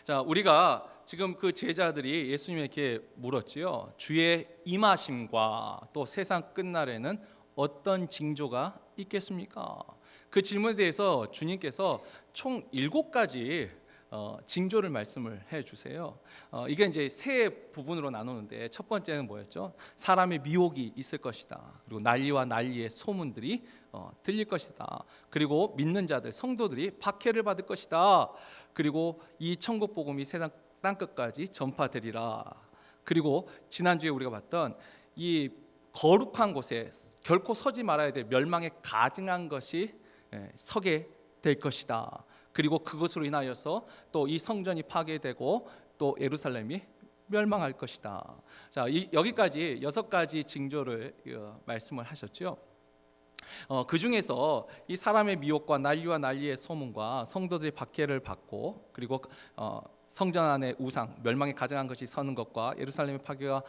자, 우리가 지금 그 제자들이 예수님에게 물었지요. 주의 임하심과 또 세상 끝날에는 어떤 징조가 있겠습니까? 그 질문에 대해서 주님께서 총 7가지 징조를 말씀을 해주세요. 이게 이제 세 부분으로 나누는데 첫 번째는 뭐였죠? 사람의 미혹이 있을 것이다. 그리고 난리와 난리의 소문들이 들릴 것이다. 그리고 믿는 자들, 성도들이 박해를 받을 것이다. 그리고 이 천국 복음이 세상 땅끝까지 전파되리라. 그리고 지난주에 우리가 봤던 이 거룩한 곳에 결코 서지 말아야 될 멸망에 가증한 것이 서게 될 것이다. 그리고 그것으로 인하여서 또 이 성전이 파괴되고 또 예루살렘이 멸망할 것이다. 자, 여기까지 6가지 징조를 말씀을 하셨죠. 그 중에서 이 사람의 미혹과 난리와 난리의 소문과 성도들이 박해를 받고 그리고 성전 안에 우상 멸망에 가증한 것이 서는 것과 예루살렘의 파괴와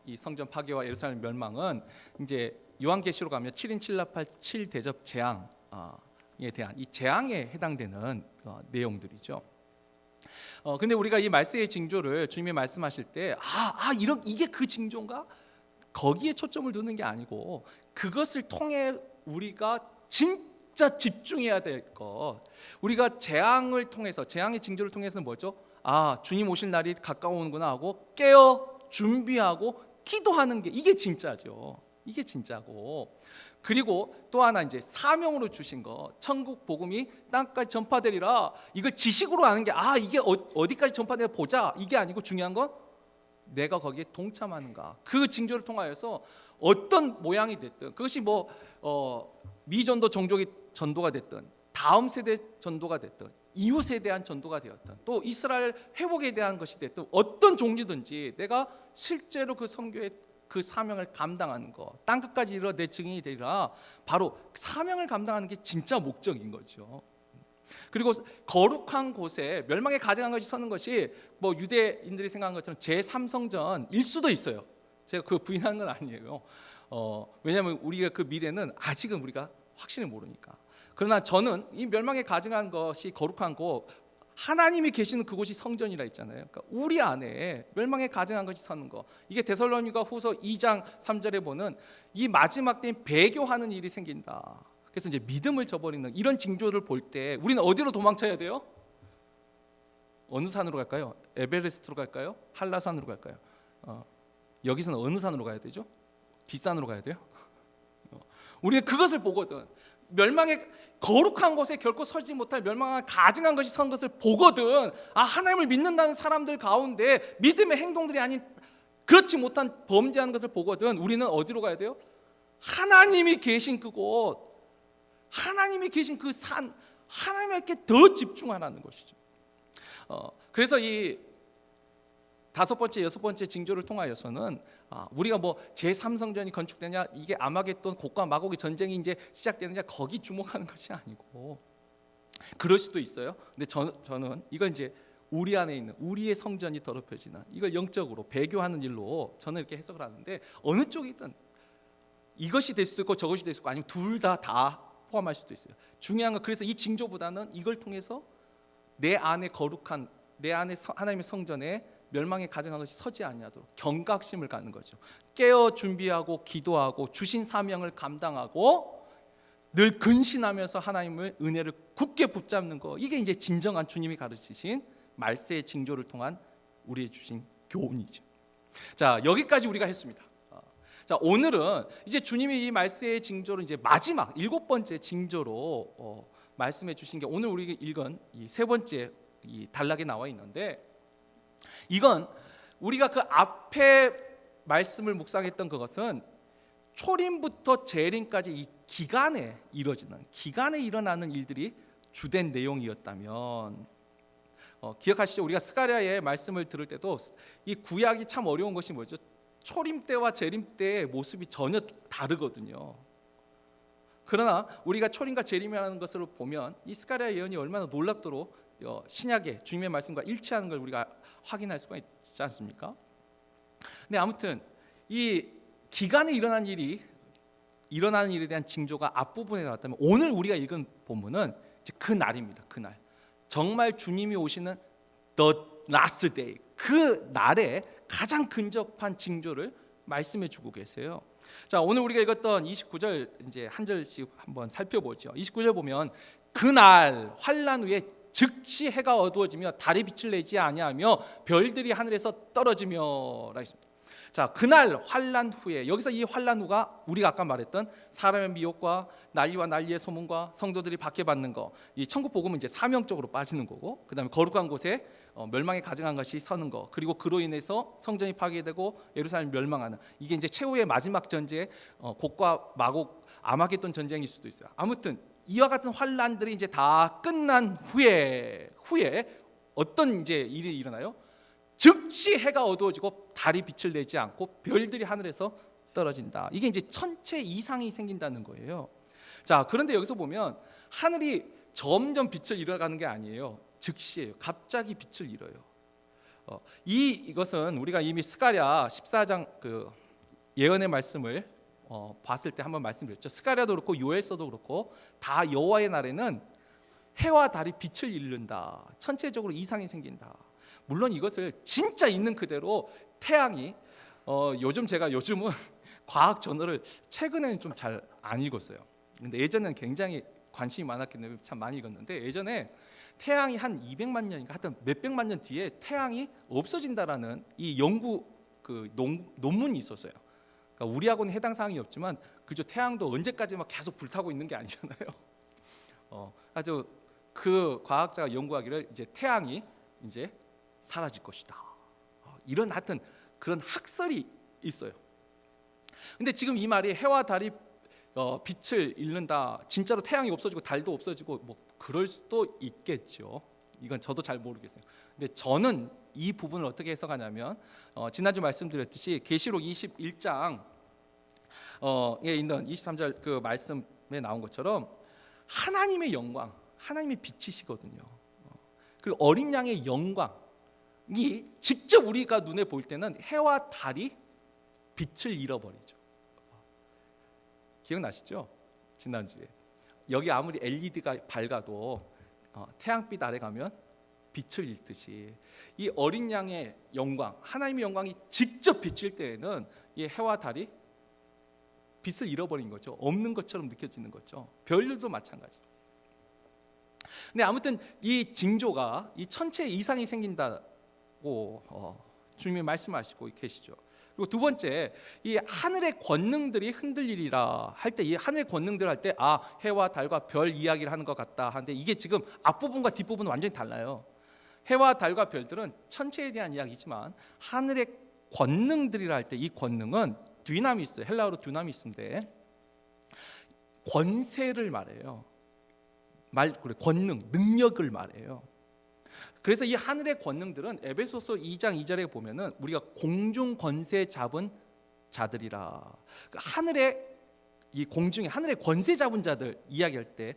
이 성전 파괴와 예루살렘 멸망은 이제 요한계시록 가면 7인 7나팔 7대접 재앙에 대한 이 재앙에 해당되는 내용들이죠. 근데 우리가 이 말세의 징조를 주님이 말씀하실 때 이게 그 징조인가? 거기에 초점을 두는 게 아니고 그것을 통해 우리가 진짜 집중해야 될 것, 우리가 재앙을 통해서 재앙의 징조를 통해서는 뭐죠? 주님 오실 날이 가까우는구나 하고 깨어 준비하고 기도하는 게 이게 진짜죠. 이게 진짜고, 그리고 또 하나 이제 사명으로 주신 거, 천국 복음이 땅까지 전파되리라. 이걸 지식으로 아는 게 이게 어디까지 전파되나 보자, 이게 아니고 중요한 건 내가 거기에 동참하는가. 그 징조를 통하여서 어떤 모양이 됐든, 그것이 미전도 종족의 전도가 됐든, 다음 세대 전도가 됐든, 이웃에 대한 전도가 되었든, 또 이스라엘 회복에 대한 것이 됐든, 어떤 종류든지 내가 실제로 그 선교의 그 사명을 감당하는 거, 땅끝까지 이르러 내 증인이 되리라. 바로 사명을 감당하는 게 진짜 목적인 거죠. 그리고 거룩한 곳에 멸망에 가증한 것이 서는 것이 유대인들이 생각한 것처럼 제3성전일 수도 있어요. 제가 그 부인하는 건 아니에요. 왜냐하면 우리가 그 미래는 아직은 우리가 확실히 모르니까. 그러나 저는 이 멸망에 가증한 것이 거룩한 곳, 하나님이 계시는 그곳이 성전이라 했잖아요. 그러니까 우리 안에 멸망에 가증한 것이 서는 거. 이게 데살로니가 후서 2장 3절에 보는 이 마지막 때에 배교하는 일이 생긴다. 그래서 이제 믿음을 저버리는 이런 징조를 볼 때 우리는 어디로 도망쳐야 돼요? 어느 산으로 갈까요? 에베레스트로 갈까요? 한라산으로 갈까요? 여기서는 어느 산으로 가야 되죠? 뒷산으로 가야 돼요? 우리는 그것을 보거든. 멸망의 거룩한 곳에 결코 서지 못할 멸망한 가증한 것이 선 것을 보거든. 하나님을 믿는다는 사람들 가운데 믿음의 행동들이 아닌 그렇지 못한 범죄하는 것을 보거든. 우리는 어디로 가야 돼요? 하나님이 계신 그곳, 하나님이 계신 그 산, 하나님께 더 집중하라는 것이죠. 그래서 이 5번째, 6번째 징조를 통하여서는 우리가 제3성전이 건축되냐, 이게 아마겟돈 곡과 마곡의 전쟁이 이제 시작되느냐, 거기 주목하는 것이 아니고, 그럴 수도 있어요. 근데 저는 이걸 이제 우리 안에 있는 우리의 성전이 더럽혀지는, 이걸 영적으로 배교하는 일로 저는 이렇게 해석을 하는데, 어느 쪽이든 이것이 될 수도 있고 저것이 될 수도 있고, 아니면 둘 다 포함할 수도 있어요. 중요한 건 그래서 이 징조보다는 이걸 통해서 내 안에 거룩한, 내 안에 하나님의 성전에 멸망에 가증한 것이 서지 아니하도록 경각심을 갖는 거죠. 깨어 준비하고 기도하고 주신 사명을 감당하고 늘 근신하면서 하나님의 은혜를 굳게 붙잡는 거, 이게 이제 진정한 주님이 가르치신 말세의 징조를 통한 우리의 주신 교훈이죠. 자, 여기까지 우리가 했습니다. 자, 오늘은 이제 주님이 이 말세의 징조를 이제 마지막 7번째 징조로 말씀해 주신 게 오늘 우리가 읽은 이 3번째 이 단락에 나와 있는데, 이건 우리가 그 앞에 말씀을 묵상했던 그것은 초림부터 재림까지 이 기간에 일어나는 일들이 주된 내용이었다면, 기억하시죠? 우리가 스가랴의 말씀을 들을 때도 이 구약이 참 어려운 것이 뭐죠? 초림 때와 재림 때의 모습이 전혀 다르거든요. 그러나 우리가 초림과 재림이라는 것을 보면 이 스가랴 예언이 얼마나 놀랍도록 신약의 주님의 말씀과 일치하는 걸 우리가 확인할 수가 있지 않습니까? 근데 아무튼 이 기간에 일어나는 일에 대한 징조가 앞부분에 나왔다면, 오늘 우리가 읽은 본문은 이제 그 날입니다. 그날 정말 주님이 오시는 the last day, 그 날에 가장 근접한 징조를 말씀해 주고 계세요. 자, 오늘 우리가 읽었던 29절 이제 한 절씩 한번 살펴보죠. 29절 보면 그날 환난 후에 즉시 해가 어두워지며 달이 빛을 내지 아니하며 별들이 하늘에서 떨어지며라 했습니다. 자, 그날 환난 후에, 여기서 이 환난 후가 우리가 아까 말했던 사람의 미혹과 난리와 난리의 소문과 성도들이 박해받는 거, 이 천국 복음은 이제 사명적으로 빠지는 거고, 그다음에 거룩한 곳에 멸망에 가증한 것이 서는 거, 그리고 그로 인해서 성전이 파괴되고 예루살렘이 멸망하는, 이게 이제 최후의 마지막 전쟁, 곡과 마곡 아마겟돈 전쟁일 수도 있어요. 아무튼 이와 같은 환난들이 이제 다 끝난 후에 어떤 이제 일이 일어나요? 즉시 해가 어두워지고 달이 빛을 내지 않고 별들이 하늘에서 떨어진다. 이게 이제 천체 이상이 생긴다는 거예요. 자, 그런데 여기서 보면 하늘이 점점 빛을 잃어가는 게 아니에요. 즉시예요. 갑자기 빛을 잃어요. 이것은 우리가 이미 스가랴 14장 그 예언의 말씀을 봤을 때 한번 말씀드렸죠. 스가랴도 그렇고 요엘서도 그렇고 다 여호와의 날에는 해와 달이 빛을 잃는다. 천체적으로 이상이 생긴다. 물론 이것을 진짜 있는 그대로 태양이 요즘은 과학 저널을 최근에는 좀 잘 안 읽었어요. 근데 예전에는 굉장히 관심이 많았기 때문에 참 많이 읽었는데, 예전에 태양이 한 200만 년인가 하여튼 몇백만 년 뒤에 태양이 없어진다라는 이 연구 그 논문이 있었어요. 그러니까 우리하고는 해당 사항이 없지만 그저 태양도 언제까지 막 계속 불타고 있는 게 아니잖아요. 아주 그 과학자가 연구하기를 이제 태양이 이제 사라질 것이다. 이런 하여튼 그런 학설이 있어요. 근데 지금 이 말이 해와 달이 빛을 잃는다, 진짜로 태양이 없어지고 달도 없어지고 뭐 그럴 수도 있겠죠. 이건 저도 잘 모르겠어요. 근데 저는 이 부분을 어떻게 해석하냐면 지난주 말씀드렸듯이 계시록 21장에 있는 23절 그 말씀에 나온 것처럼 하나님의 영광, 하나님의 빛이시거든요. 그리고 어린 양의 영광이 직접 우리가 눈에 보일 때는 해와 달이 빛을 잃어버리죠. 기억나시죠? 지난주에 여기 아무리 LED가 밝아도 태양빛 아래 가면 빛을 잃듯이 이 어린 양의 영광, 하나님의 영광이 직접 비칠 때에는 이 해와 달이 빛을 잃어버린 거죠. 없는 것처럼 느껴지는 거죠. 별들도 마찬가지죠. 근데 아무튼 이 징조가 이 천체 이상이 생긴다고 주님이 말씀하시고 계시죠. 그리고 두 번째, 이 하늘의 권능들이 흔들리리라 할 때, 이 하늘의 권능들 할 때 해와 달과 별 이야기를 하는 것 같다 하는데, 이게 지금 앞부분과 뒷부분은 완전히 달라요. 해와 달과 별들은 천체에 대한 이야기지만 하늘의 권능들이라 할 때 이 권능은 듀나미스, 헬라어로 듀나미스인데 권세를 말해요. 권능, 능력을 말해요. 그래서 이 하늘의 권능들은 에베소서 2장 2절에 보면은 우리가 공중 권세 잡은 자들이라, 하늘의 이 공중에 하늘의 권세 잡은 자들 이야기할 때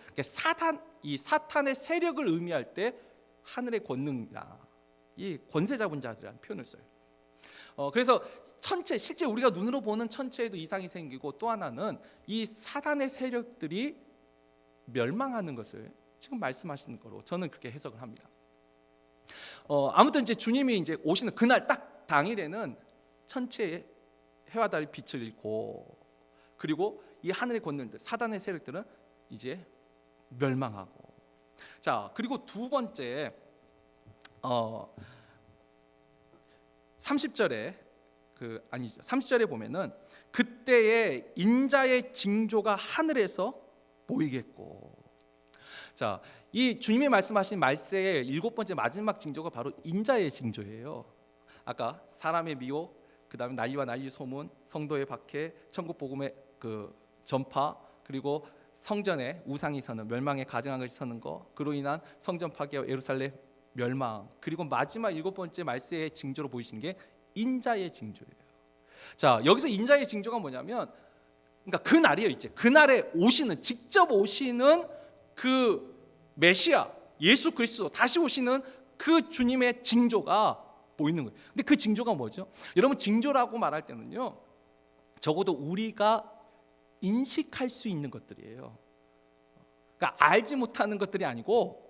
이 사탄의 세력을 의미할 때 하늘의 권능이라, 이 권세 잡은 자들이라는 표현을 써요. 그래서 천체, 실제 우리가 눈으로 보는 천체에도 이상이 생기고, 또 하나는 이 사탄의 세력들이 멸망하는 것을 지금 말씀하시는 거로 저는 그렇게 해석을 합니다. 아무튼 이제 주님이 이제 오시는 그날 딱 당일에는 천체에 해와 달이 빛을 잃고, 그리고 이 하늘의 권능들, 사단의 세력들은 이제 멸망하고. 자, 그리고 두 번째 30절에 30절에 보면은 그때의 인자의 징조가 하늘에서 보이겠고. 자, 이 주님이 말씀하신 말세의 7번째 마지막 징조가 바로 인자의 징조예요. 아까 사람의 미혹, 그다음에 난리와 난리 소문, 성도의 박해, 천국 복음의 그 전파, 그리고 성전에 우상이 서는, 멸망에 가증한 것이 서는 거, 그로 인한 성전 파괴와 예루살렘 멸망, 그리고 마지막 7번째 말세의 징조로 보이신 게 인자의 징조예요. 자, 여기서 인자의 징조가 뭐냐면, 그러니까 그 날이에요. 이제 그 날에 오시는, 직접 오시는 그 메시아 예수 그리스도 다시 오시는 그 주님의 징조가 보이는 거예요. 근데 그 징조가 뭐죠? 여러분, 징조라고 말할 때는요, 적어도 우리가 인식할 수 있는 것들이에요. 그러니까 알지 못하는 것들이 아니고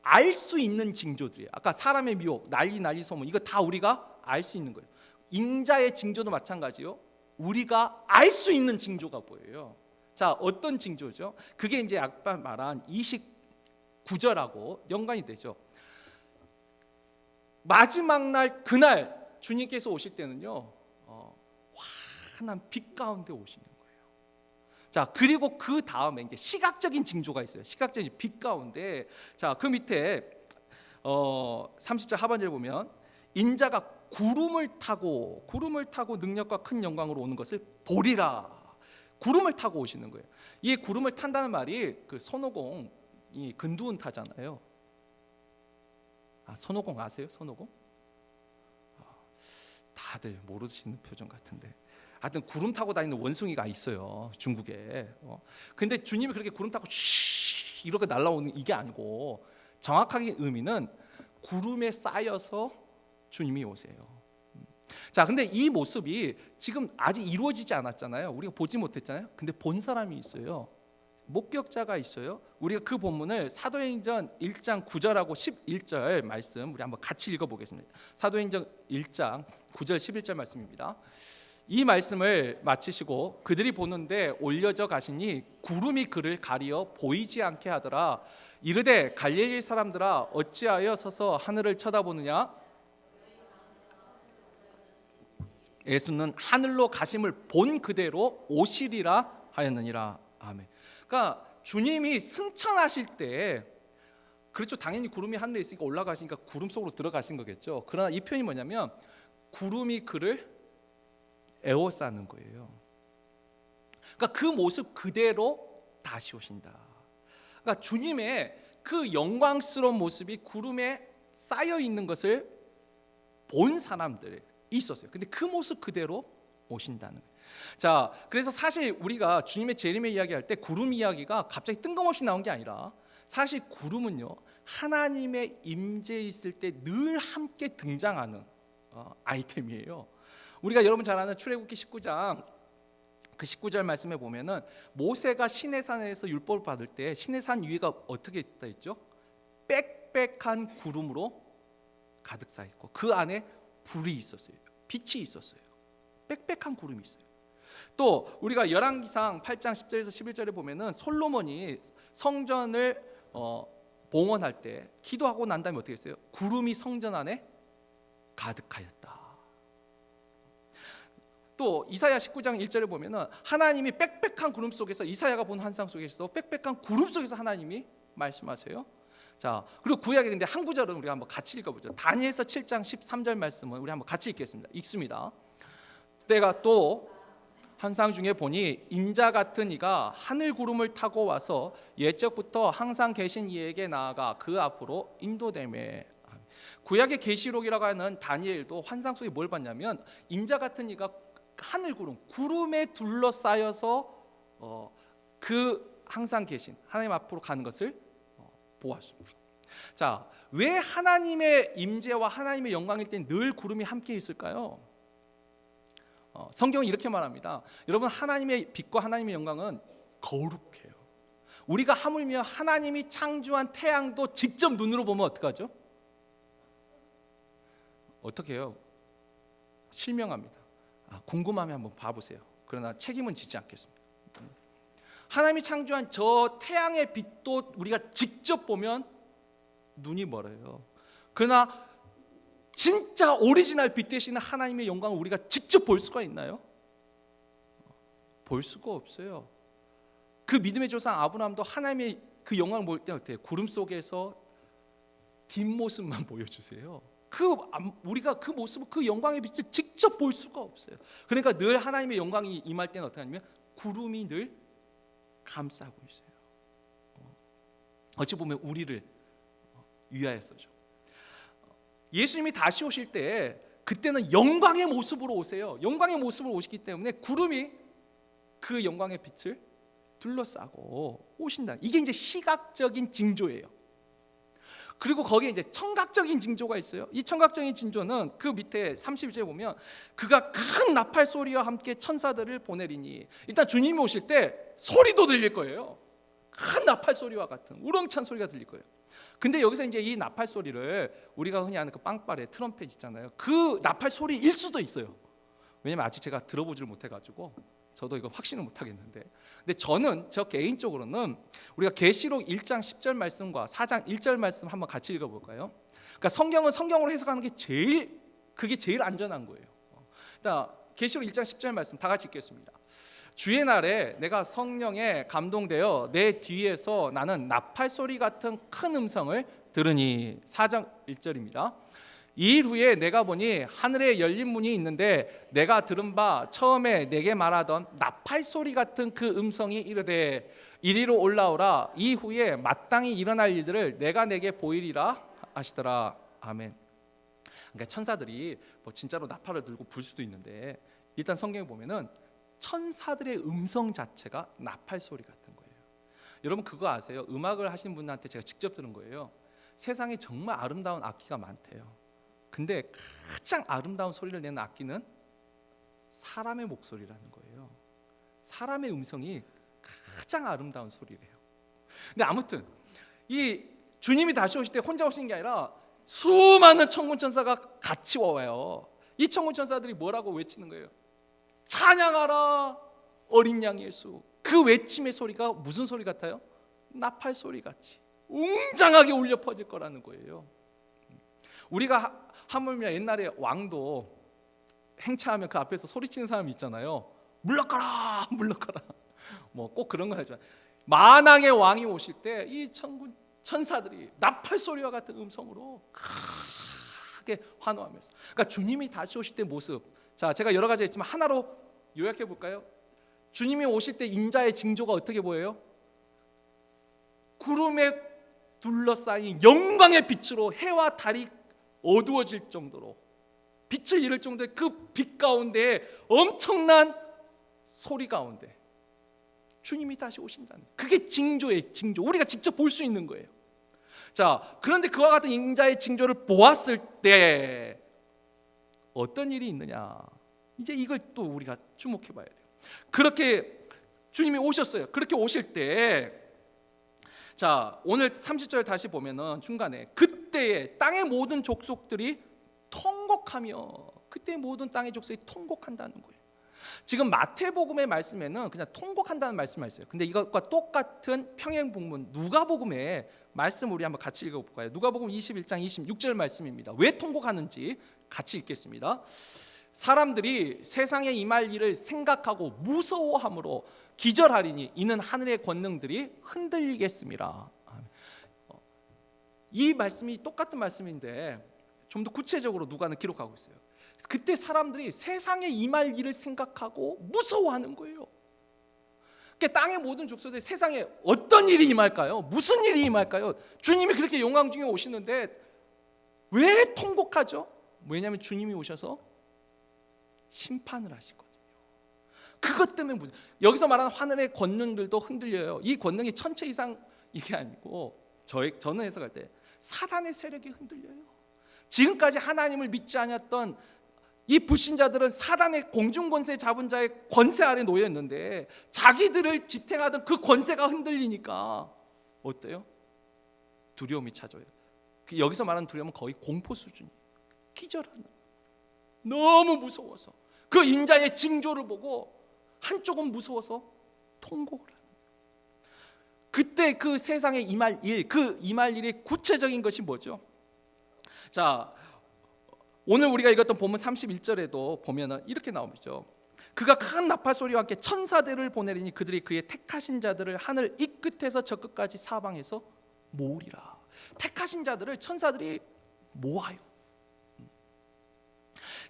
알 수 있는 징조들이에요. 아까 사람의 미혹, 난리 소문, 이거 다 우리가 알 수 있는 거예요. 인자의 징조도 마찬가지요. 우리가 알 수 있는 징조가 보여요. 자, 어떤 징조죠? 그게 이제 아까 말한 29절하고 연관이 되죠. 마지막 날 그날 주님께서 오실 때는요, 환한 빛 가운데 오시는 거예요. 자, 그리고 그 다음에 이제 시각적인 징조가 있어요. 시각적인 빛 가운데, 자, 그 밑에 30절 하반절에 보면 인자가 구름을 타고 능력과 큰 영광으로 오는 것을 보리라. 구름을 타고 오시는 거예요. 이 구름을 탄다는 말이 그 손오공이 근두운 타잖아요. 손오공 아세요? 손오공? 다들 모르시는 표정 같은데. 하여튼 구름 타고 다니는 원숭이가 있어요, 중국에. 근데 주님이 그렇게 구름 타고 쉬 이렇게 날아오는 이게 아니고, 정확하게 의미는 구름에 쌓여서 주님이 오세요. 자, 근데 이 모습이 지금 아직 이루어지지 않았잖아요. 우리가 보지 못했잖아요. 근데 본 사람이 있어요. 목격자가 있어요. 우리가 그 본문을 사도행전 1장 9절하고 11절 말씀 우리 한번 같이 읽어보겠습니다. 사도행전 1장 9절 11절 말씀입니다. 이 말씀을 마치시고 그들이 보는데 올려져 가시니 구름이 그를 가리어 보이지 않게 하더라. 이르되 갈릴리 사람들아 어찌하여 서서 하늘을 쳐다보느냐. 예수는 하늘로 가심을 본 그대로 오시리라 하였느니라. 아멘. 그러니까 주님이 승천하실 때, 그렇죠, 당연히 구름이 하늘에 있으니까 올라가시니까 구름 속으로 들어가신 거겠죠. 그러나 이 표현이 뭐냐면 구름이 그를 에워싸는 거예요. 그러니까 그 모습 그대로 다시 오신다. 그러니까 주님의 그 영광스러운 모습이 구름에 쌓여 있는 것을 본 사람들이 있었어요. 근데 그 모습 그대로 오신다는 거예요. 자, 그래서 사실 우리가 주님의 재림의 이야기할 때 구름 이야기가 갑자기 뜬금없이 나온 게 아니라, 사실 구름은요, 하나님의 임재 있을 때 늘 함께 등장하는 아이템이에요. 우리가 여러분 잘 아는 출애굽기 19장 그 19절 말씀에 보면은 모세가 시내산에서 율법을 받을 때 시내산 위가 어떻게 있다 했죠? 빽빽한 구름으로 가득 차 있고 그 안에 불이 있었어요. 빛이 있었어요. 빽빽한 구름이 있어요. 또 우리가 열왕기상 8장 10절에서 11절에 보면은 솔로몬이 성전을 봉헌할 때 기도하고 난 다음에 어떻게 했어요? 구름이 성전 안에 가득하였다. 또 이사야 19장 1절에 보면은 하나님이 빽빽한 구름 속에서, 이사야가 본 환상 속에서 빽빽한 구름 속에서 하나님이 말씀하세요. 자, 그리고 구약에 근데 한 구절은 우리가 한번 같이 읽어보죠. 다니엘서 7장 13절 말씀은 우리 한번 같이 읽겠습니다. 읽습니다. 때가 또 환상 중에 보니 인자 같은 이가 하늘 구름을 타고 와서 옛적부터 항상 계신 이에게 나아가 그 앞으로 인도되매. 구약의 계시록이라고 하는 다니엘도 환상 속에 뭘 봤냐면 인자 같은 이가 하늘 구름에 둘러싸여서 그 항상 계신 하나님 앞으로 가는 것을 보았습니다. 자, 왜 하나님의 임재와 하나님의 영광일 때 늘 구름이 함께 있을까요? 성경은 이렇게 말합니다. 여러분, 하나님의 빛과 하나님의 영광은 거룩해요. 우리가 하물며 하나님이 창조한 태양도 직접 눈으로 보면 어떡하죠? 어떻게 해요? 실명합니다. 궁금하면 한번 봐보세요. 그러나 책임은 지지 않겠습니다. 하나님이 창조한 저 태양의 빛도 우리가 직접 보면 눈이 멀어요. 그러나 진짜 오리지널 빛 되시는 하나님의 영광을 우리가 직접 볼 수가 있나요? 볼 수가 없어요. 그 믿음의 조상 아브라함도 하나님의 그 영광을 볼 때 어때요? 구름 속에서 뒷모습만 보여주세요. 우리가 그 모습을, 그 영광의 빛을 직접 볼 수가 없어요. 그러니까 늘 하나님의 영광이 임할 때는 어떻게 하냐면 구름이 늘 감싸고 있어요. 어찌 보면 우리를 위하여서죠. 예수님이 다시 오실 때 그때는 영광의 모습으로 오세요. 영광의 모습으로 오시기 때문에 구름이 그 영광의 빛을 둘러싸고 오신다. 이게 이제 시각적인 징조예요. 그리고 거기에 이제 청각적인 징조가 있어요. 이 청각적인 징조는 그 밑에 31절에 보면 그가 큰 나팔 소리와 함께 천사들을 보내리니, 일단 주님이 오실 때 소리도 들릴 거예요. 큰 나팔 소리와 같은 우렁찬 소리가 들릴 거예요. 근데 여기서 이제 이 나팔 소리를 우리가 흔히 아는 그 빵빠레 트럼펫 있잖아요. 그 나팔 소리일 수도 있어요. 왜냐면 아직 제가 들어보지를 못해가지고 저도 이거 확신을 못하겠는데, 근데 저는 저 개인적으로는 우리가 계시록 1장 10절 말씀과 4장 1절 말씀 한번 같이 읽어볼까요? 그러니까 성경은 성경으로 해석하는 게 그게 제일 안전한 거예요. 일단 계시록 1장 10절 말씀 다 같이 읽겠습니다. 주의 날에 내가 성령에 감동되어 내 뒤에서 나는 나팔 소리 같은 큰 음성을 들으니. 4장 1절입니다. 이 일 후에 내가 보니 하늘에 열린 문이 있는데 내가 들은 바 처음에 내게 말하던 나팔 소리 같은 그 음성이 이르되 이리로 올라오라. 이후에 마땅히 일어날 일들을 내가 내게 보이리라 하시더라. 아멘. 그러니까 천사들이 뭐 진짜로 나팔을 들고 불 수도 있는데, 일단 성경에 보면은 천사들의 음성 자체가 나팔 소리 같은 거예요. 여러분 그거 아세요? 음악을 하시는 분한테 제가 직접 들은 거예요. 세상에 정말 아름다운 악기가 많대요. 근데 가장 아름다운 소리를 내는 악기는 사람의 목소리라는 거예요. 사람의 음성이 가장 아름다운 소리래요. 근데 아무튼 이 주님이 다시 오실 때 혼자 오시는 게 아니라 수많은 천군 천사가 같이 와요. 이 천군 천사들이 뭐라고 외치는 거예요? 찬양하라 어린 양 예수. 그 외침의 소리가 무슨 소리 같아요? 나팔 소리 같이 웅장하게 울려 퍼질 거라는 거예요. 우리가 하물며 옛날에 왕도 행차하면 그 앞에서 소리치는 사람이 있잖아요. 물러가라 물러가라. 뭐 꼭 그런 거 하죠. 만왕의 왕이 오실 때 이 천군 천사들이 나팔 소리와 같은 음성으로 크게 환호하면서, 그러니까 주님이 다시 오실 때 모습, 자 제가 여러 가지 했지만 하나로 요약해 볼까요? 주님이 오실 때 인자의 징조가 어떻게 보여요? 구름에 둘러싸인 영광의 빛으로 해와 달이 어두워질 정도로 빛을 잃을 정도의 그 빛 가운데 엄청난 소리 가운데 주님이 다시 오신다는, 그게 징조예요. 징조. 우리가 직접 볼 수 있는 거예요. 자, 그런데 그와 같은 인자의 징조를 보았을 때 어떤 일이 있느냐, 이제 이걸 또 우리가 주목해 봐야 돼요. 그렇게 주님이 오셨어요. 그렇게 오실 때, 자 오늘 30절 다시 보면은 중간에 그때에 땅의 모든 족속들이 통곡하며, 그때 모든 땅의 족속이 통곡한다는 거예요. 지금 마태복음의 말씀에는 그냥 통곡한다는 말씀만 있어요. 근데 이것과 똑같은 평행복문 누가복음의 말씀 우리 한번 같이 읽어볼까요? 누가복음 21장 26절 말씀입니다. 왜 통곡하는지 같이 읽겠습니다. 사람들이 세상에 임할 일을 생각하고 무서워함으로 기절하리니 이는 하늘의 권능들이 흔들리겠습니다. 이 말씀이 똑같은 말씀인데 좀 더 구체적으로 누가는 기록하고 있어요. 그때 사람들이 세상에 임할 일을 생각하고 무서워하는 거예요. 그러니까 땅의 모든 족속들이 세상에 어떤 일이 임할까요? 무슨 일이 임할까요? 주님이 그렇게 영광 중에 오시는데 왜 통곡하죠? 왜냐하면 주님이 오셔서 심판을 하시거든요. 그것 때문에 여기서 말하는 하늘의 권능들도 흔들려요. 이 권능이 천체 이상 이게 아니고 저는 해석할 때 사단의 세력이 흔들려요. 지금까지 하나님을 믿지 않았던 이 불신자들은 사단의 공중권세 잡은 자의 권세 아래 놓여 있는데 자기들을 지탱하던 그 권세가 흔들리니까 어때요? 두려움이 찾아요. 여기서 말하는 두려움은 거의 공포 수준이에요. 기절하는, 너무 무서워서 그 인자의 징조를 보고 한쪽은 무서워서 통곡을 하는. 그때 그 세상에 임할 일, 그 임할 일의 구체적인 것이 뭐죠? 자, 오늘 우리가 읽었던 본문 31절에도 보면은 이렇게 나오죠. 그가 큰 나팔 소리와 함께 천사들을 보내리니 그들이 그의 택하신 자들을 하늘 이 끝에서 저 끝까지 사방에서 모으리라. 택하신 자들을 천사들이 모아요.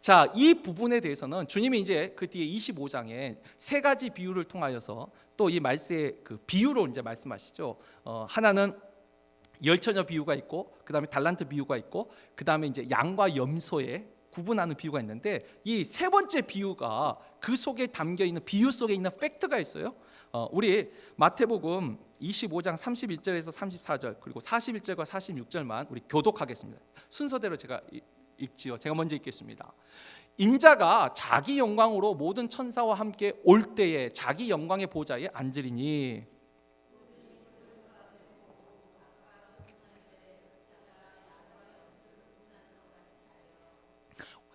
자, 이 부분에 대해서는 주님이 이제 그 뒤에 25장에 세 가지 비유를 통하여서 또 이 말세의 그 비유로 이제 말씀하시죠. 하나는 열처녀 비유가 있고, 그 다음에 달란트 비유가 있고, 그 다음에 이제 양과 염소의 구분하는 비유가 있는데, 이 세 번째 비유가 그 속에 담겨 있는 비유 속에 있는 팩트가 있어요. 우리 마태복음 25장 31절에서 34절 그리고 41절과 46절만 우리 교독하겠습니다. 순서대로 제가 읽지요. 제가 먼저 읽겠습니다. 인자가 자기 영광으로 모든 천사와 함께 올 때에 자기 영광의 보좌에 앉으리니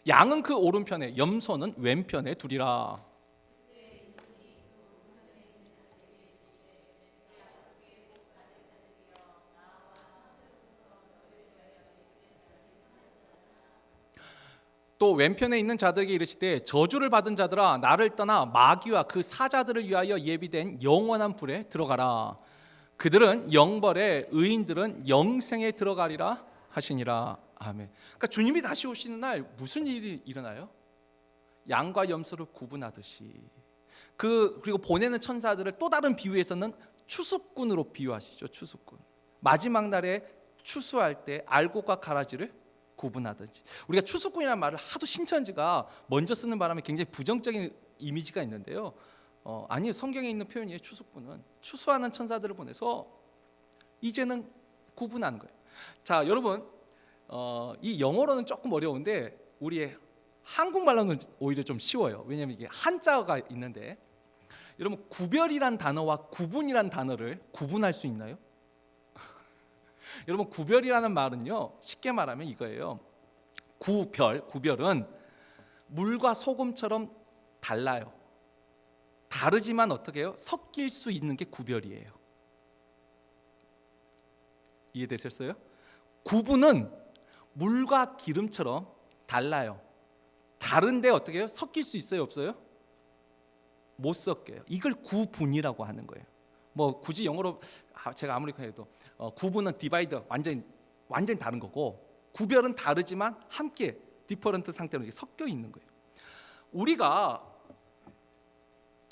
양은 그 오른편에, 염소는 왼편에 두리라. 또 왼편에 있는 자들에게 이르시되 저주를 받은 자들아 나를 떠나 마귀와 그 사자들을 위하여 예비된 영원한 불에 들어가라. 그들은 영벌에, 의인들은 영생에 들어가리라 하시니라. 아멘. 그러니까 주님이 다시 오시는 날 무슨 일이 일어나요? 양과 염소를 구분하듯이. 그리고 보내는 천사들을 또 다른 비유에서는 추수꾼으로 비유하시죠. 추수꾼. 마지막 날에 추수할 때 알곡과 가라지를 구분하든지. 우리가 추수꾼이라는 말을 하도 신천지가 먼저 쓰는 바람에 굉장히 부정적인 이미지가 있는데요. 아니요, 성경에 있는 표현이에요. 추수꾼은 추수하는 천사들을 보내서 이제는 구분하는 거예요. 자, 여러분, 이 영어로는 조금 어려운데 우리의 한국말로는 오히려 좀 쉬워요. 왜냐하면 이게 한자가 있는데, 여러분 구별이란 단어와 구분이란 단어를 구분할 수 있나요? 여러분 구별이라는 말은요, 쉽게 말하면 이거예요. 구별은 물과 소금처럼 달라요. 다르지만 어떻게 해요? 섞일 수 있는 게 구별이에요. 이해되셨어요? 구분은 물과 기름처럼 달라요. 다른데 어떻게 해요? 섞일 수 있어요? 없어요? 못 섞여요. 이걸 구분이라고 하는 거예요. 뭐 굳이 영어로 제가 아무리 해도 구분은 디바이더, 완전히 다른 거고, 구별은 다르지만 함께 디퍼런트 상태로 이제 섞여 있는 거예요. 우리가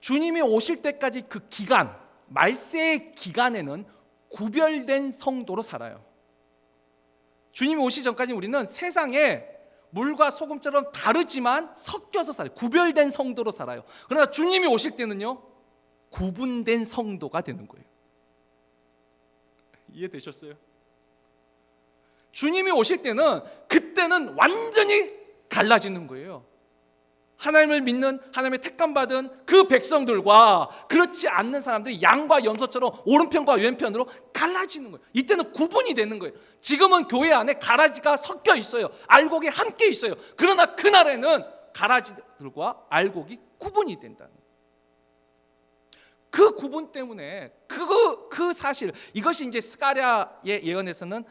주님이 오실 때까지 그 기간, 말세의 기간에는 구별된 성도로 살아요. 주님이 오시기 전까지 우리는 세상에 물과 소금처럼 다르지만 섞여서 살아요. 구별된 성도로 살아요. 그러나 주님이 오실 때는요, 구분된 성도가 되는 거예요. 이해되셨어요? 주님이 오실 때는, 그때는 완전히 달라지는 거예요. 하나님을 믿는, 하나님의 택감받은 그 백성들과 그렇지 않는 사람들이 양과 염소처럼 오른편과 왼편으로 갈라지는 거예요. 이때는 구분이 되는 거예요. 지금은 교회 안에 가라지가 섞여 있어요. 알곡이 함께 있어요. 그러나 그날에는 가라지들과 알곡이 구분이 된다는 거예요. 그 구분 때문에 그 사실, 이것이 이제 스가랴의 예언에서는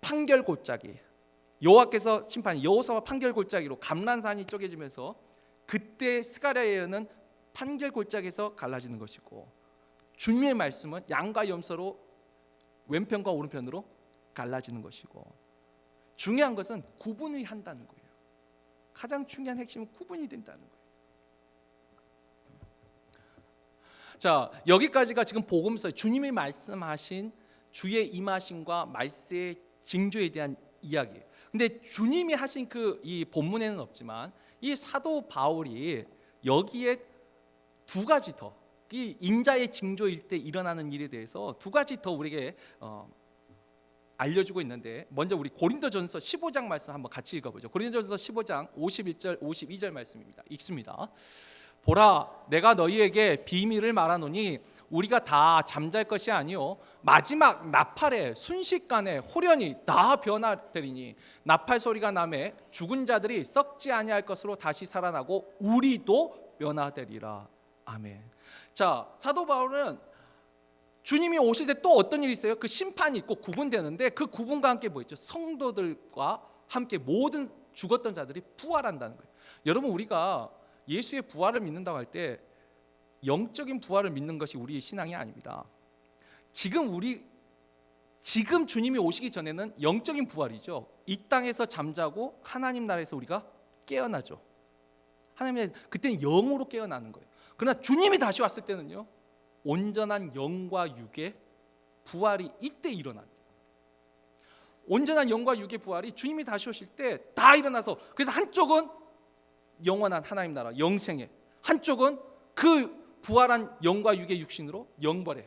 판결 골짜기, 여호와께서 심판, 여호수아와 판결 골짜기로 감람산이 쪼개지면서 그때 스가랴의 예언은 판결 골짜기에서 갈라지는 것이고, 주님의 말씀은 양과 염소로 왼편과 오른편으로 갈라지는 것이고, 중요한 것은 구분을 한다는 거예요. 가장 중요한 핵심은 구분이 된다는 거예요. 자, 여기까지가 지금 복음서, 주님이 말씀하신 주의 임하심과 말세의 징조에 대한 이야기예요. 근데 주님이 하신 이 본문에는 없지만 이 사도 바울이 여기에 두 가지 더, 이 인자의 징조일 때 일어나는 일에 대해서 두 가지 더 우리에게 알려주고 있는데, 먼저 우리 고린도전서 15장 말씀 한번 같이 읽어보죠. 고린도전서 15장 51절 52절 말씀입니다. 읽습니다. 보라, 내가 너희에게 비밀을 말하노니 우리가 다 잠잘 것이 아니요 마지막 나팔에 순식간에 호련히 다 변화되리니, 나팔 소리가 나매 죽은 자들이 썩지 아니할 것으로 다시 살아나고 우리도 변화되리라. 아멘. 자, 사도 바울은 주님이 오실 때 또 어떤 일이 있어요? 그 심판이 있고 구분되는데, 그 구분과 함께 뭐 있죠? 성도들과 함께 모든 죽었던 자들이 부활한다는 거예요. 여러분, 우리가 예수의 부활을 믿는다고 할 때 영적인 부활을 믿는 것이 우리의 신앙이 아닙니다. 지금 주님이 오시기 전에는 영적인 부활이죠. 이 땅에서 잠자고 하나님 나라에서 우리가 깨어나죠. 하나님의, 그때는 영으로 깨어나는 거예요. 그러나 주님이 다시 왔을 때는요, 온전한 영과 육의 부활이 이때 일어나요. 온전한 영과 육의 부활이 주님이 다시 오실 때 다 일어나서, 그래서 한쪽은 영원한 하나님 나라 영생에, 한쪽은 그 부활한 영과 육의 육신으로 영벌에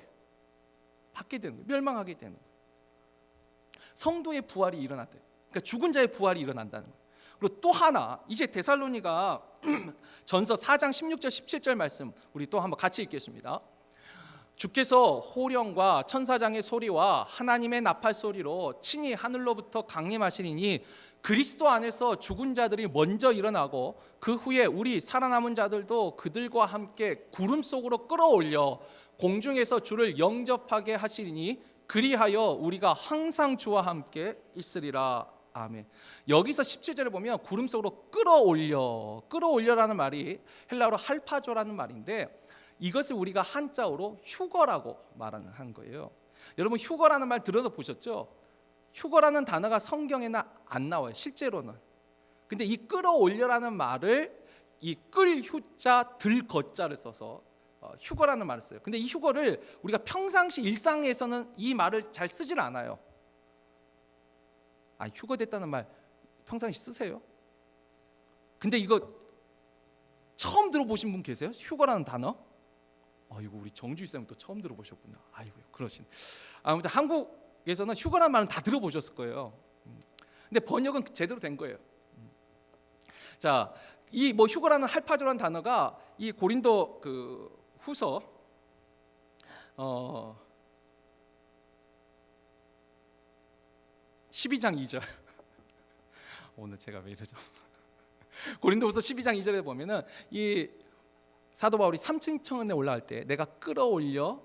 받게 되는 거예요. 멸망하게 되는 거예요. 성도의 부활이 일어났대요. 그러니까 죽은 자의 부활이 일어난다는 거예요. 그리고 또 하나, 이제 데살로니가 전서 4장 16절 17절 말씀 우리 또 한번 같이 읽겠습니다. 주께서 호령과 천사장의 소리와 하나님의 나팔 소리로 친히 하늘로부터 강림하시리니 그리스도 안에서 죽은 자들이 먼저 일어나고 그 후에 우리 살아남은 자들도 그들과 함께 구름 속으로 끌어올려 공중에서 주를 영접하게 하시리니 그리하여 우리가 항상 주와 함께 있으리라. 아멘. 여기서 17절에 보면 구름 속으로 끌어올려라는 말이 헬라어로 할파조라는 말인데, 이것을 우리가 한자어로 휴거라고 말하는 한 거예요. 여러분, 휴거라는 말 들어서 보셨죠? 휴거라는 단어가 성경에는 안 나와요, 실제로는. 근데 이 끌어올려라는 말을 이 끌 휴자 들 거자를 써서 휴거라는 말을 써요. 근데 이 휴거를 우리가 평상시 일상에서는 이 말을 잘 쓰질 않아요. 휴거됐다는 말 평상시 쓰세요? 근데 이거 처음 들어보신 분 계세요? 휴거라는 단어? 이거 우리 정주희 쌤은 또 처음 들어보셨구나. 아이고, 그러신. 아무튼 한국에서는 휴거라는 말은 다 들어보셨을 거예요. 근데 번역은 제대로 된 거예요. 자, 이 휴거라는 할파조라는 단어가 이 고린도 그 후서 12장 2절. 오늘 제가 왜 이러죠? 고린도후서 12장 2절에 보면은 이 사도 바울이 3층 천에 올라갈 때 내가 끌어올려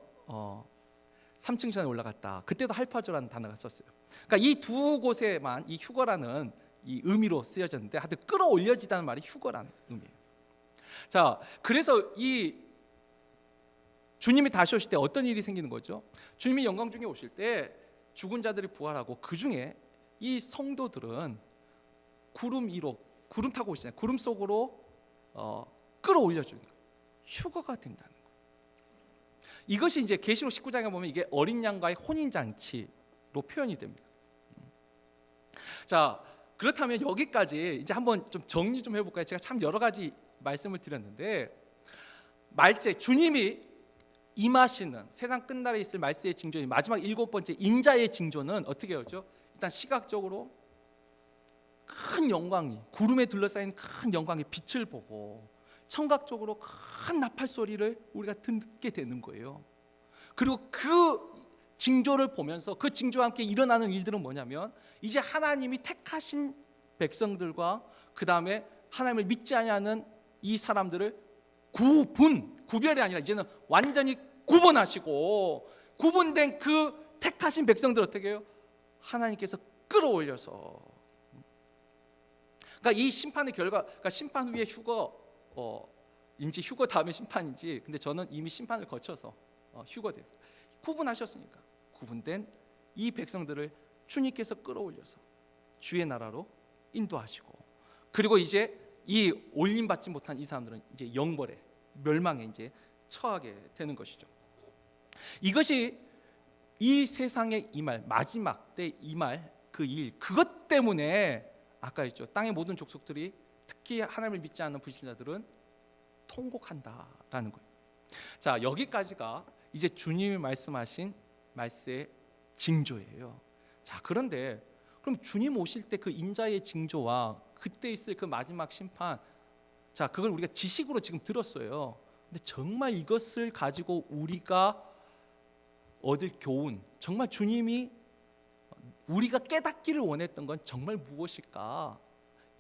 3층 천에 올라갔다. 그때도 할파조라는 단어가 썼어요. 그러니까 이 두 곳에만 이 휴거라는 이 의미로 쓰여졌는데, 하여튼 끌어올려지다는 말이 휴거라는 의미예요. 자, 그래서 이 주님이 다시 오실 때 어떤 일이 생기는 거죠? 주님이 영광 중에 오실 때 죽은 자들이 부활하고 그 중에 이 성도들은 구름 위로, 구름 타고 오시잖아요. 구름 속으로 끌어올려주는 거예요. 휴거가 된다는 거예요. 이것이 이제 계시록 19장에 보면 이게 어린 양과의 혼인 잔치로 표현이 됩니다. 자, 그렇다면 여기까지 이제 한번 좀 정리 좀 해볼까요? 제가 참 여러 가지 말씀을 드렸는데, 말째 주님이 임하시는 세상 끝날에 있을 말세의 징조인 마지막 7번째 인자의 징조는 어떻게 하죠? 일단 시각적으로 큰 영광이, 구름에 둘러싸인 큰 영광의 빛을 보고, 청각적으로 큰 나팔 소리를 우리가 듣게 되는 거예요. 그리고 그 징조를 보면서 그 징조와 함께 일어나는 일들은 뭐냐면, 이제 하나님이 택하신 백성들과 그 다음에 하나님을 믿지 아니하는 이 사람들을 구별이 아니라 이제는 완전히 구분하시고, 구분된 그 택하신 백성들 어떻게 해요? 하나님께서 끌어올려서. 그러니까 이 심판의 결과, 그러니까 심판 후에 휴거인지 휴거 다음에 심판인지, 근데 저는 이미 심판을 거쳐서 휴거돼서 구분하셨으니까 구분된 이 백성들을 주님께서 끌어올려서 주의 나라로 인도하시고, 그리고 이제 이 올림 받지 못한 이 사람들은 이제 영벌에, 멸망에 이제 처하게 되는 것이죠. 이것이 이 세상에 임할 마지막 때 임할 그 일, 그것 때문에 아까 했죠. 땅의 모든 족속들이, 특히 하나님을 믿지 않는 불신자들은 통곡한다라는 거예요. 자, 여기까지가 이제 주님이 말씀하신 말세의 징조예요. 자, 그런데 그럼 주님 오실 때 그 인자의 징조와 그때 있을 그 마지막 심판, 자, 그걸 우리가 지식으로 지금 들었어요. 근데 정말 이것을 가지고 우리가 얻을 교훈, 정말 주님이 우리가 깨닫기를 원했던 건 정말 무엇일까?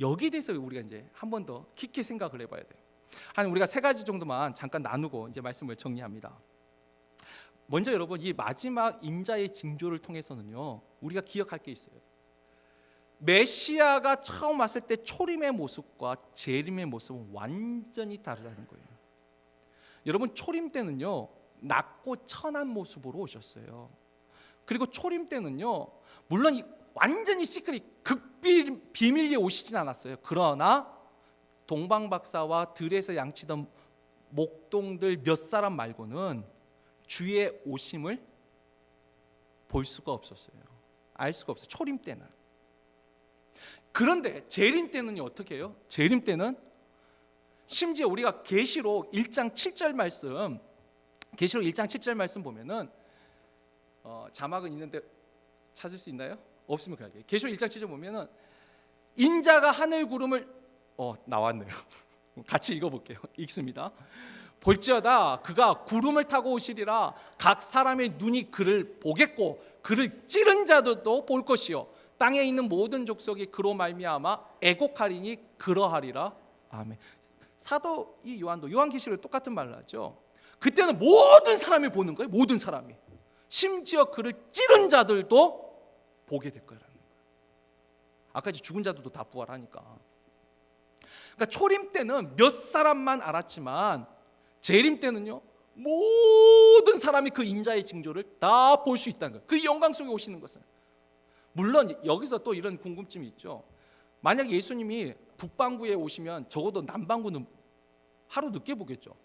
여기에 대해서 우리가 이제 한 번 더 깊게 생각을 해봐야 돼요. 한 우리가 3가지 정도만 잠깐 나누고 이제 말씀을 정리합니다. 먼저 여러분, 이 마지막 인자의 징조를 통해서는요, 우리가 기억할 게 있어요. 메시아가 처음 왔을 때 초림의 모습과 재림의 모습은 완전히 다르다는 거예요. 여러분, 초림 때는요, 낮고 천한 모습으로 오셨어요. 그리고 초림 때는요, 물론 완전히 시크릿, 비밀리에 오시진 않았어요. 그러나 동방박사와 들에서 양치던 목동들 몇 사람 말고는 주의 오심을 볼 수가 없었어요. 알 수가 없어요. 초림 때는. 그런데 재림 때는요, 어떻게 해요? 재림 때는 심지어 우리가 계시록 1장 7절 말씀, 계시록 1장 7절 말씀 보면은 자막은 있는데 찾을 수 있나요? 없으면 그냥 계시록 1장 7절 보면은 인자가 하늘 구름을 나왔네요. 같이 읽어볼게요. 읽습니다. 볼지어다 그가 구름을 타고 오시리라. 각 사람의 눈이 그를 보겠고 그를 찌른 자들도 볼 것이요 땅에 있는 모든 족속이 그로 말미암아 애곡하리니 그러하리라. 아멘. 사도 이 요한도 요한계시록 똑같은 말을 하죠. 그때는 모든 사람이 보는 거예요. 모든 사람이. 심지어 그를 찌른 자들도 보게 될 거라는 거예요. 아까 죽은 자들도 다 부활하니까. 그러니까 초림 때는 몇 사람만 알았지만 재림 때는요, 모든 사람이 그 인자의 징조를 다 볼 수 있다는 거예요. 그 영광 속에 오시는 것은. 물론 여기서 또 이런 궁금증이 있죠. 만약 예수님이 북반구에 오시면 적어도 남반구는 하루 늦게 보겠죠.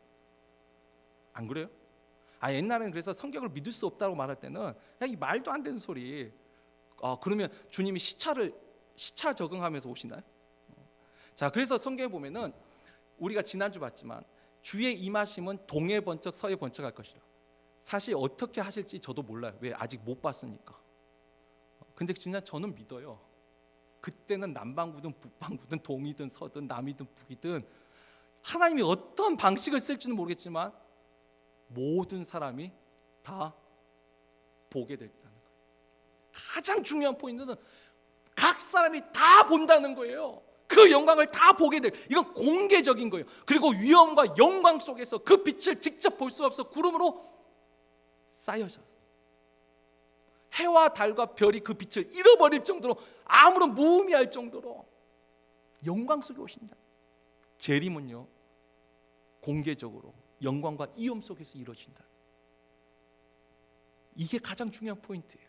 안 그래요? 옛날에는 그래서 성경을 믿을 수 없다고 말할 때는 그냥 이 말도 안 되는 소리. 그러면 주님이 시차 적응하면서 오시나요? 자, 그래서 성경에 보면은 우리가 지난주 봤지만 주의 임하심은 동해 번쩍 서해 번쩍 할 것이라. 사실 어떻게 하실지 저도 몰라요. 왜? 아직 못 봤으니까. 근데 진짜 저는 믿어요. 그때는 남반구든 북반구든 동이든 서든 남이든 북이든 하나님이 어떤 방식을 쓸지는 모르겠지만 모든 사람이 다 보게 됐다는 거예요. 가장 중요한 포인트는 각 사람이 다 본다는 거예요. 그 영광을 다 보게 될, 이건 공개적인 거예요. 그리고 위엄과 영광 속에서 그 빛을 직접 볼 수 없어 구름으로 쌓여서 해와 달과 별이 그 빛을 잃어버릴 정도로, 아무런 무의미할 정도로 영광 속에 오신다. 재림은요, 공개적으로 영광과 이엄 속에서 이루어진다. 이게 가장 중요한 포인트예요.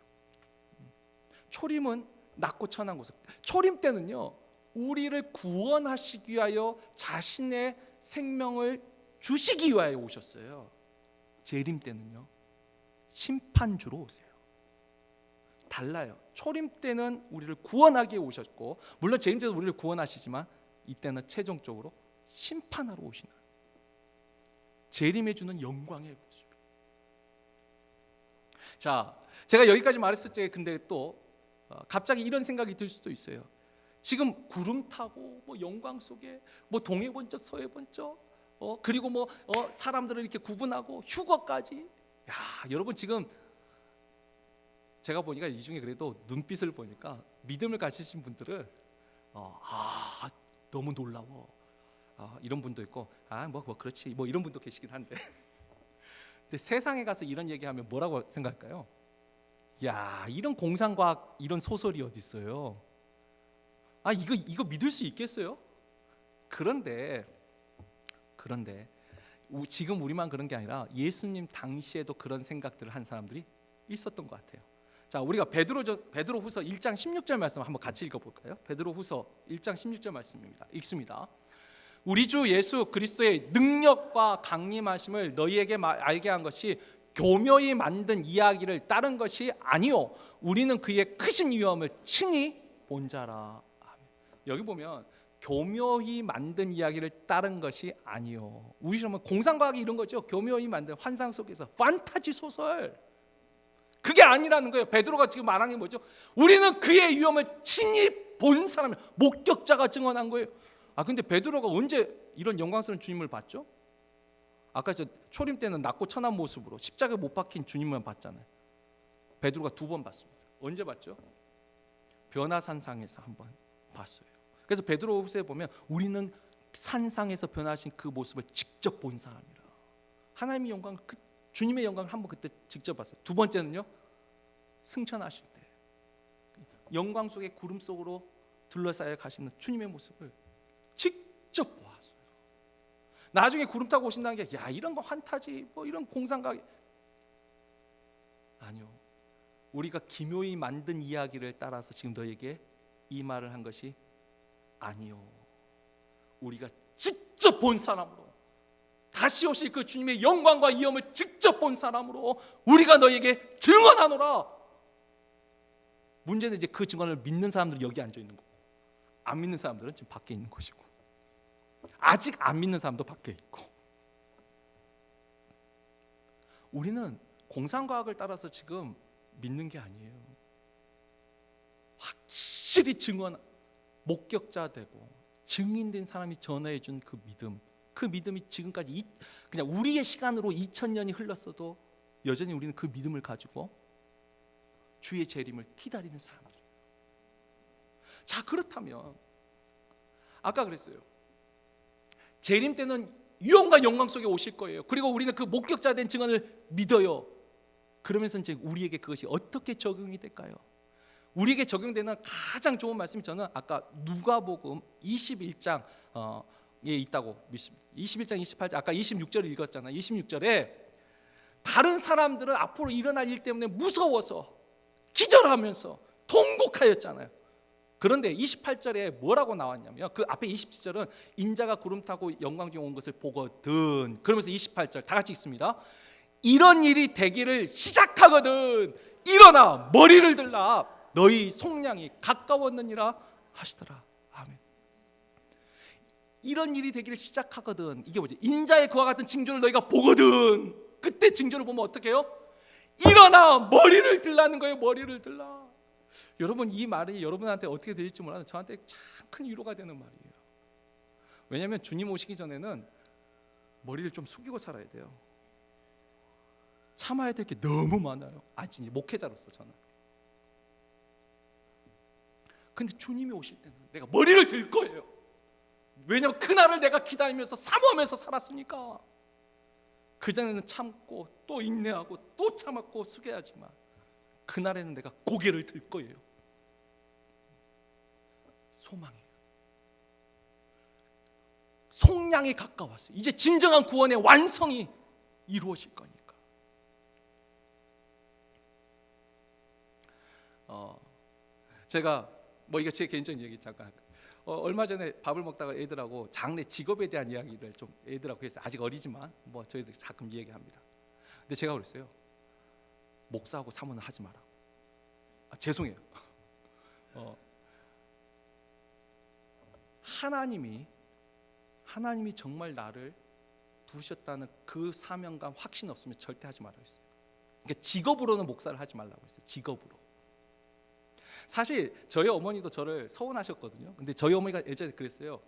초림은 낮고 천한 곳. 초림 때는요, 우리를 구원하시기 위하여 자신의 생명을 주시기 위하여 오셨어요. 재림 때는요, 심판주로 오세요. 달라요. 초림 때는 우리를 구원하기 위해 오셨고, 물론 재림 때도 우리를 구원하시지만 이때는 최종적으로 심판하러 오시는, 재림해 주는 영광의 모습. 자, 제가 여기까지 말했을 때 근데 또 갑자기 이런 생각이 들 수도 있어요. 지금 구름 타고 뭐 영광 속에 뭐 동해 번쩍 서해 번쩍 그리고 뭐 사람들을 이렇게 구분하고 휴거까지. 야, 여러분 지금 제가 보니까 이 중에 그래도 눈빛을 보니까 믿음을 가지신 분들은 너무 놀라워. 이런 분도 있고 뭐 그렇지 뭐 이런 분도 계시긴 한데 근데 세상에 가서 이런 얘기하면 뭐라고 생각할까요? 야, 이런 공상과학 이런 소설이 어디 있어요? 이거 믿을 수 있겠어요? 그런데 지금 우리만 그런 게 아니라 예수님 당시에도 그런 생각들을 한 사람들이 있었던 것 같아요. 자, 우리가 베드로후서 1장 16절 말씀 한번 같이 읽어볼까요? 베드로후서 1장 16절 말씀입니다. 읽습니다. 우리 주 예수 그리스도의 능력과 강림하심을 너희에게 알게 한 것이 교묘히 만든 이야기를 따른 것이 아니요 우리는 그의 크신 위엄을 친히 본 자라. 여기 보면 교묘히 만든 이야기를 따른 것이 아니요. 우리 좀 공상과학이 이런 거죠. 교묘히 만든 환상 속에서 판타지 소설. 그게 아니라는 거예요. 베드로가 지금 말하는 게 뭐죠? 우리는 그의 위엄을 친히 본 사람, 목격자가 증언한 거예요. 근데 베드로가 언제 이런 영광스러운 주님을 봤죠? 아까 저 초림 때는 낮고 천한 모습으로 십자가에 못 박힌 주님만 봤잖아요. 베드로가 2번 봤습니다. 언제 봤죠? 변화산상에서 한번 봤어요. 그래서 베드로후서에 보면 우리는 산상에서 변하신 그 모습을 직접 본 사람이라. 하나님의 영광, 주님의 영광을 한번 그때 직접 봤어요. 2번째는요, 승천하실 때 영광 속에 구름 속으로 둘러싸여 가시는 주님의 모습을 직접 보았어요. 나중에 구름 타고 오신다는 게 이런 거 환타지 뭐 이런 공상과학 아니요. 우리가 기묘히 만든 이야기를 따라서 지금 너에게 이 말을 한 것이 아니요. 우리가 직접 본 사람으로, 다시 오실 그 주님의 영광과 위엄을 직접 본 사람으로 우리가 너에게 증언하노라. 문제는 이제 그 증언을 믿는 사람들은 여기 앉아 있는 거고, 안 믿는 사람들은 지금 밖에 있는 것이고, 아직 안 믿는 사람도 밖에 있고. 우리는 공상과학을 따라서 지금 믿는 게 아니에요. 확실히 증언, 목격자 되고 증인된 사람이 전해 준 그 믿음, 그 믿음이 지금까지 그냥 우리의 시간으로 2000년이 흘렀어도 여전히 우리는 그 믿음을 가지고 주의 재림을 기다리는 사람들이에요. 자, 그렇다면 아까 그랬어요. 재림 때는 위엄과 영광 속에 오실 거예요. 그리고 우리는 그 목격자 된 증언을 믿어요. 그러면서 이제 우리에게 그것이 어떻게 적용이 될까요? 우리에게 적용되는 가장 좋은 말씀이 저는 아까 누가복음 21장에 있다고 믿습니다. 21장 28장 아까 26절을 읽었잖아요. 26절에 다른 사람들은 앞으로 일어날 일 때문에 무서워서 기절하면서 통곡하였잖아요. 그런데 28절에 뭐라고 나왔냐면 그 앞에 27절은 인자가 구름 타고 영광 중에 온 것을 보거든. 그러면서 28절 다 같이 읽습니다. 이런 일이 되기를 시작하거든 일어나 머리를 들라 너희 속량이 가까웠느니라 하시더라. 아멘. 이런 일이 되기를 시작하거든. 이게 뭐지? 인자의 그와 같은 징조를 너희가 보거든. 그때 징조를 보면 어떻게 해요? 일어나 머리를 들라는 거예요. 머리를 들라. 여러분, 이 말이 여러분한테 어떻게 들릴지 몰라도 저한테 참 큰 위로가 되는 말이에요. 왜냐하면 주님 오시기 전에는 머리를 좀 숙이고 살아야 돼요. 참아야 될 게 너무 많아요. 진짜 목회자로서 저는. 근데 주님이 오실 때는 내가 머리를 들 거예요. 왜냐하면 그날을 내가 기다리면서 사모하면서 살았으니까. 그전에는 참고 또 인내하고 또 참았고 숙여야지만 그날에는 내가 고개를 들 거예요. 소망이에요. 속량이 가까웠어요. 이제 진정한 구원의 완성이 이루어질 거니까. 제가 이게 제 개인적인 얘기 잠깐. 얼마 전에 밥을 먹다가 애들하고 장래 직업에 대한 이야기를 좀 애들하고 했어요. 아직 어리지만 저희들 가끔 이야기합니다. 근데 제가 그랬어요. 목사하고 사모는 하지 마라. 죄송해요. 하나님이 정말 나를 부르셨다는 그 사명감 확신 없으면 절대 하지 말라고 했어요. 그러니까 직업으로는 목사를 하지 말라고 했어요. 직업으로. 사실 저희 어머니도 저를 서운하셨거든요. 근데 저희 어머니가 예전에 그랬어요.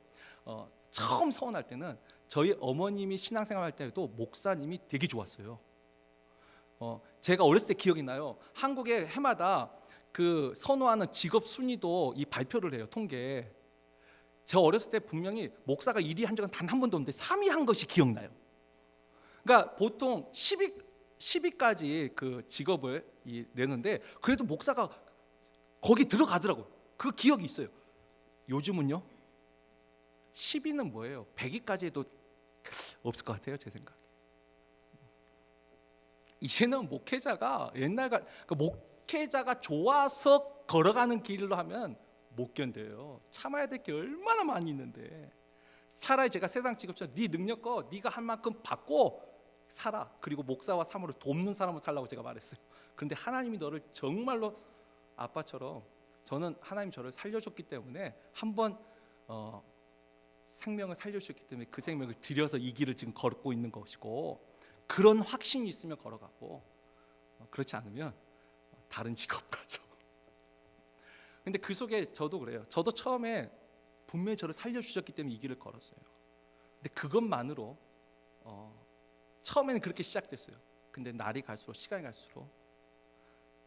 처음 서운할 때는 저희 어머님이 신앙생활할 때도 목사님이 되게 좋았어요. 제가 어렸을 때 기억이 나요. 한국에 해마다 그 선호하는 직업 순위도 이 발표를 해요. 통계. 저 어렸을 때 분명히 목사가 1위 한 적은 단 한 번도 없는데 3위 한 것이 기억나요. 그러니까 보통 10위까지 그 직업을 내는데 그래도 목사가 거기 들어가더라고요. 그 기억이 있어요. 요즘은요 10위는 뭐예요? 100위까지 해도 없을 것 같아요. 제 생각에. 이제는 목회자가 목회자가 좋아서 걸어가는 길로 하면 못 견뎌요. 참아야 될 게 얼마나 많이 있는데. 차라리 제가 세상 직업처럼 네 능력껏 네가 한 만큼 받고 살아. 그리고 목사와 사모를 돕는 사람으로 살라고 제가 말했어요. 그런데 하나님이 너를 정말로 아빠처럼 저는 하나님 저를 살려줬기 때문에 한번 생명을 살려주셨기 때문에 그 생명을 들여서 이 길을 지금 걷고 있는 것이고 그런 확신이 있으면 걸어가고 그렇지 않으면 다른 직업 가죠. 근데 그 속에 저도 그래요. 저도 처음에 분명히 저를 살려주셨기 때문에 이 길을 걸었어요. 근데 그것만으로 처음에는 그렇게 시작됐어요. 근데 날이 갈수록 시간이 갈수록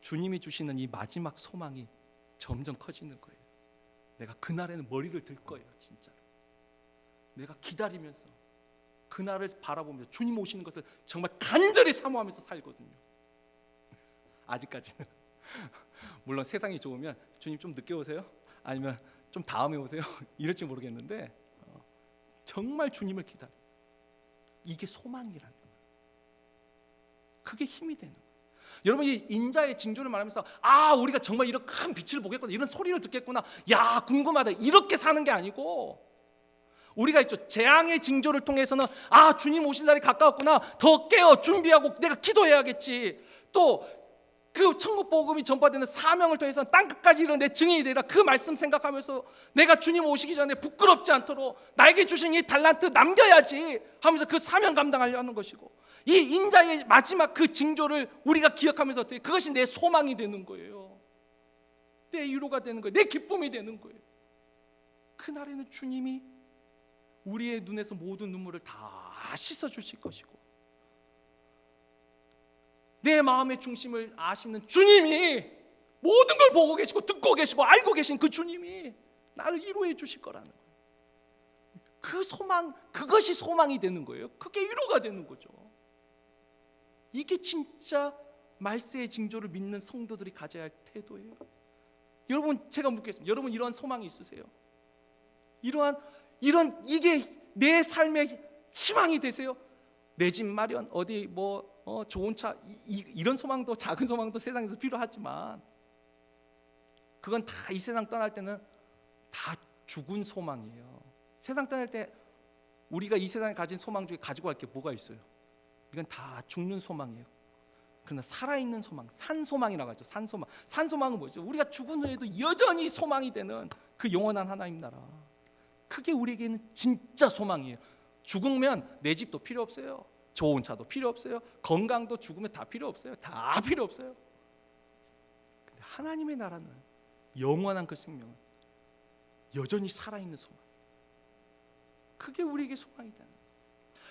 주님이 주시는 이 마지막 소망이 점점 커지는 거예요. 내가 그날에는 머리를 들 거예요. 진짜로. 내가 기다리면서 그날을 바라보면서 주님 오시는 것을 정말 간절히 사모하면서 살거든요. 아직까지는. 물론 세상이 좋으면 주님 좀 늦게 오세요? 아니면 좀 다음에 오세요? 이럴지 모르겠는데 정말 주님을 기다려. 이게 소망이라는 거예요. 그게 힘이 되는 거예요. 여러분 이 인자의 징조를 말하면서 우리가 정말 이런 큰 빛을 보겠구나 이런 소리를 듣겠구나 야 궁금하다 이렇게 사는 게 아니고 우리가 있죠. 재앙의 징조를 통해서는 주님 오신 날이 가까웠구나 더 깨어 준비하고 내가 기도해야겠지. 또 그 천국 복음이 전파되는 사명을 통해서 땅끝까지 이르는 내 증인이 되라 그 말씀 생각하면서 내가 주님 오시기 전에 부끄럽지 않도록 나에게 주신 이 달란트 남겨야지 하면서 그 사명 감당하려 하는 것이고 이 인자의 마지막 그 징조를 우리가 기억하면서 어떻게 그것이 내 소망이 되는 거예요. 내 위로가 되는 거예요. 내 기쁨이 되는 거예요. 그날에는 주님이 우리의 눈에서 모든 눈물을 다 씻어주실 것이고 내 마음의 중심을 아시는 주님이 모든 걸 보고 계시고 듣고 계시고 알고 계신 그 주님이 나를 위로해 주실 거라는 거예요. 그 소망, 그것이 소망이 되는 거예요. 그게 위로가 되는 거죠. 이게 진짜 말세의 징조를 믿는 성도들이 가져야 할 태도예요. 여러분, 제가 묻겠습니다. 여러분 이러한 소망이 있으세요? 이런 이게 내 삶의 희망이 되세요? 내 집 마련, 어디 좋은 차, 이런 소망도, 작은 소망도 세상에서 필요하지만 그건 다 이 세상 떠날 때는 다 죽은 소망이에요. 세상 떠날 때 우리가 이 세상에 가진 소망 중에 가지고 갈 게 뭐가 있어요? 이건 다 죽는 소망이에요. 그러나 살아있는 소망, 산소망이라고 하죠. 산소망. 산소망은 뭐죠? 우리가 죽은 후에도 여전히 소망이 되는 그 영원한 하나님 나라. 그게 우리에게는 진짜 소망이에요. 죽으면 내 집도 필요 없어요. 좋은 차도 필요 없어요. 건강도 죽으면 다 필요 없어요. 다 필요 없어요. 근데 하나님의 나라는 영원한 그 생명은 여전히 살아있는 소망. 그게 우리에게 소망이 되는 거예요.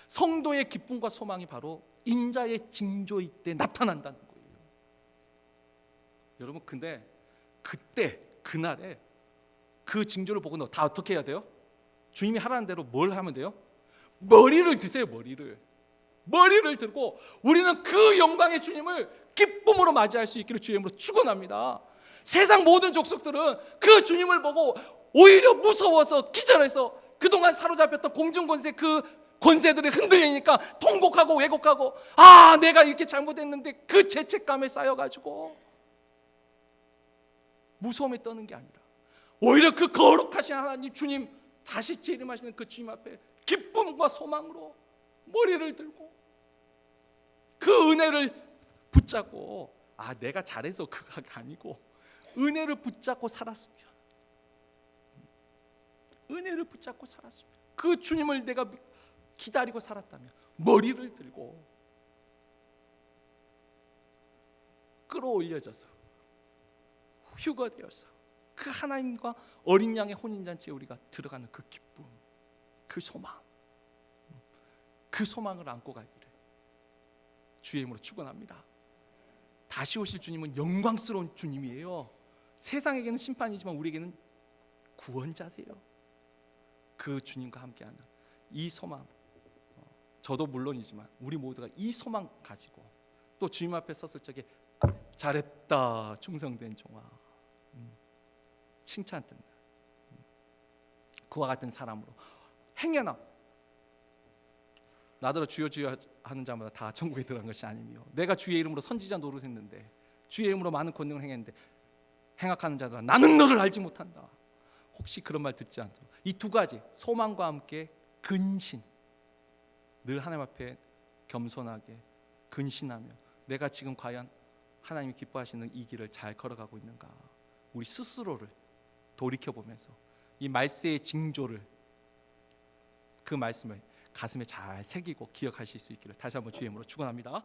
성도의 기쁨과 소망이 바로 인자의 징조일 때 나타난다는 거예요. 여러분, 근데 그때 그날에 그 징조를 보고 다 어떻게 해야 돼요? 주님이 하라는 대로 뭘 하면 돼요? 머리를 드세요. 머리를 들고 우리는 그 영광의 주님을 기쁨으로 맞이할 수 있기를 주의 이름으로 축원합니다. 세상 모든 족속들은 그 주님을 보고 오히려 무서워서 기절해서 그동안 사로잡혔던 공중권세, 그 권세들이 흔들리니까 통곡하고 왜곡하고, 내가 이렇게 잘못했는데 그 죄책감에 쌓여가지고 무서움에 떠는 게 아니라 오히려 그 거룩하신 하나님 주님, 다시 재림하시는 그 주님 앞에 기쁨과 소망으로 머리를 들고 그 은혜를 붙잡고, 내가 잘해서 그가 아니고 은혜를 붙잡고 살았으면, 은혜를 붙잡고 살았으면, 그 주님을 내가 기다리고 살았다면 머리를 들고 끌어올려져서 휴거되어서 그 하나님과 어린 양의 혼인잔치에 우리가 들어가는 그 기쁨, 그 소망, 그 소망을 안고 가기를 주의 이름으로 축원합니다. 다시 오실 주님은 영광스러운 주님이에요. 세상에게는 심판이지만 우리에게는 구원자세요. 그 주님과 함께하는 이 소망, 저도 물론이지만 우리 모두가 이 소망 가지고 또 주님 앞에 섰을 적에 잘했다 충성된 종아, 칭찬 듣는 그와 같은 사람으로 행여나 나더러 주여 주여 하는 자마다 다 천국에 들어간 것이 아니며, 내가 주의 이름으로 선지자 노릇했는데 주의 이름으로 많은 권능을 행했는데 행악하는 자들아 나는 너를 알지 못한다. 혹시 그런 말 듣지 않도록 이 두 가지, 소망과 함께 근신, 늘 하나님 앞에 겸손하게 근신하며 내가 지금 과연 하나님이 기뻐하시는 이 길을 잘 걸어가고 있는가, 우리 스스로를 돌이켜보면서 이 말세의 징조를, 그 말씀을 가슴에 잘 새기고 기억하실 수 있기를 다시 한번 주의 이름으로 축원합니다.